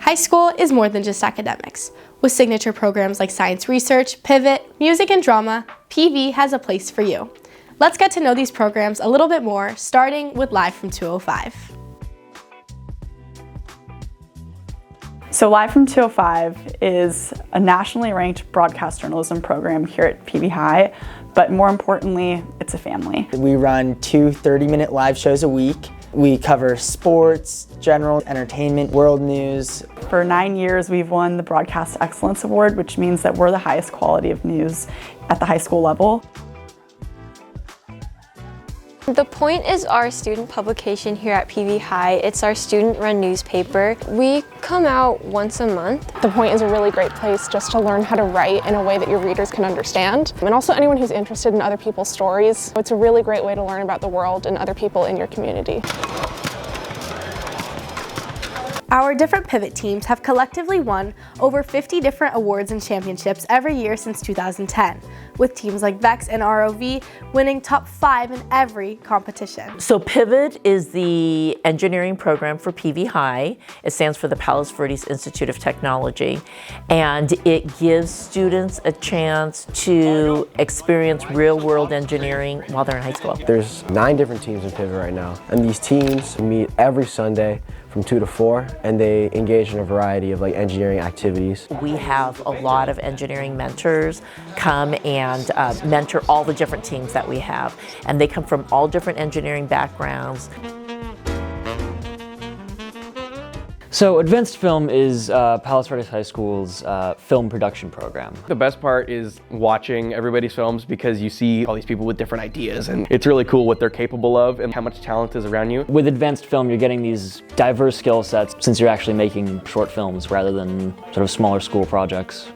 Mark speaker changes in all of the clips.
Speaker 1: High school is more than just academics. With signature programs like science research, pivot, music and drama, PV has a place for you. Let's get to know these programs a little bit more, starting with Live from 205.
Speaker 2: So Live from 205 is a nationally ranked broadcast journalism program here at PV High, but more importantly, it's a family.
Speaker 3: We run 2 30-minute live shows a week. We cover sports, general entertainment, world news.
Speaker 2: For 9 years, we've won the Broadcast Excellence Award, which means that we're the highest quality of news at the high school level.
Speaker 4: The Point is our student publication here at PV High. It's our student-run newspaper. We come out once a month.
Speaker 5: The Point is a really great place just to learn how to write in a way that your readers can understand. And also anyone who's interested in other people's stories. It's a really great way to learn about the world and other people in your community.
Speaker 1: Our different pivot teams have collectively won over 50 different awards and championships every year since 2010, with teams like VEX and ROV winning top 5 in every competition.
Speaker 6: So Pivot is the engineering program for PV High. It stands for the Palos Verdes Institute of Technology, and it gives students a chance to experience real-world engineering while they're in high school.
Speaker 7: There's 9 different teams in Pivot right now, and these teams meet every Sunday from 2 to 4, and they engage in a variety of engineering activities.
Speaker 6: We have a lot of engineering mentors come and mentor all the different teams that we have, and they come from all different engineering backgrounds.
Speaker 8: So Advanced Film is Palos Verdes High School's film production program.
Speaker 9: The best part is watching everybody's films because you see all these people with different ideas, and it's really cool what they're capable of and how much talent is around you.
Speaker 8: With Advanced Film, you're getting these diverse skill sets since you're actually making short films rather than sort of smaller school projects.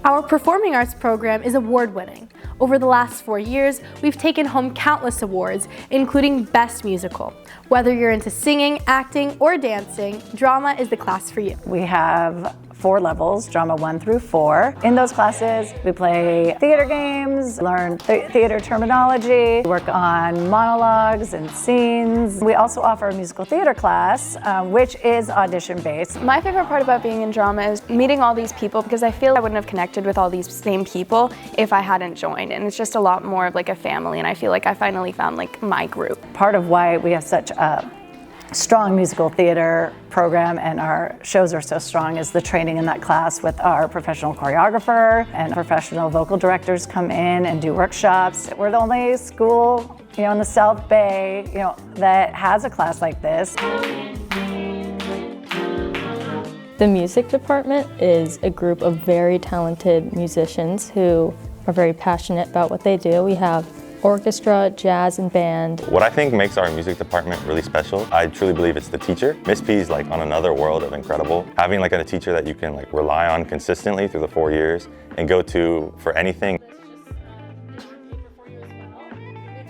Speaker 1: Our performing arts program is award-winning. Over the last 4 years, we've taken home countless awards, including Best Musical. Whether you're into singing, acting, or dancing, drama is the class for you.
Speaker 10: We have 4 levels, drama 1 through 4. In those classes, we play theater games, learn theater terminology, work on monologues and scenes. We also offer a musical theater class, which is audition-based.
Speaker 5: My favorite part about being in drama is meeting all these people, because I feel I wouldn't have connected with all these same people if I hadn't joined. And it's just a lot more of a family, and I feel like I finally found my group.
Speaker 10: Part of why we have such a strong musical theater program and our shows are so strong is the training in that class with our professional choreographer, and professional vocal directors come in and do workshops. We're the only school, in the South Bay, that has a class like this.
Speaker 11: The music department is a group of very talented musicians who are very passionate about what they do. We have orchestra, jazz, and band.
Speaker 12: What I think makes our music department really special, I truly believe it's the teacher. Miss P is on another world of incredible. Having a teacher that you can rely on consistently through the 4 years and go to for anything.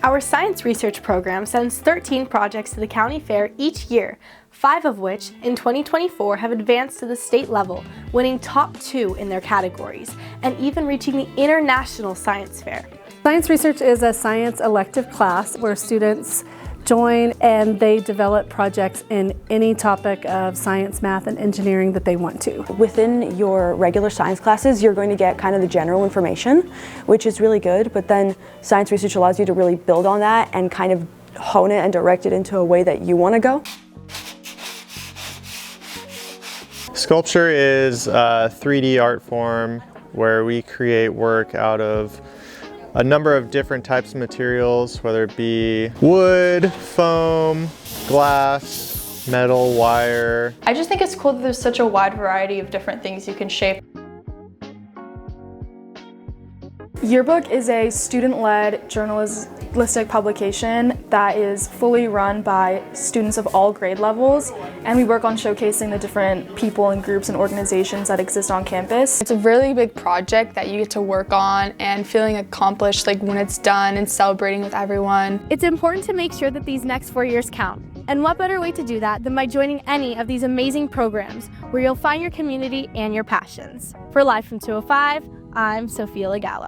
Speaker 1: Our science research program sends 13 projects to the county fair each year, 5 of which in 2024 have advanced to the state level, winning top 2 in their categories, and even reaching the International Science Fair.
Speaker 13: Science research is a science elective class where students join and they develop projects in any topic of science, math, and engineering that they want to.
Speaker 14: Within your regular science classes, you're going to get kind of the general information, which is really good, but then science research allows you to really build on that and kind of hone it and direct it into a way that you want to go.
Speaker 15: Sculpture is a 3D art form where we create work out of a number of different types of materials, whether it be wood, foam, glass, metal, wire.
Speaker 16: I just think it's cool that there's such a wide variety of different things you can shape.
Speaker 17: Yearbook is a student-led journalistic publication that is fully run by students of all grade levels, and we work on showcasing the different people and groups and organizations that exist on campus.
Speaker 18: It's a really big project that you get to work on and feeling accomplished when it's done and celebrating with everyone.
Speaker 1: It's important to make sure that these next 4 years count. And what better way to do that than by joining any of these amazing programs where you'll find your community and your passions. For Live from 205, I'm Sophia Legallo.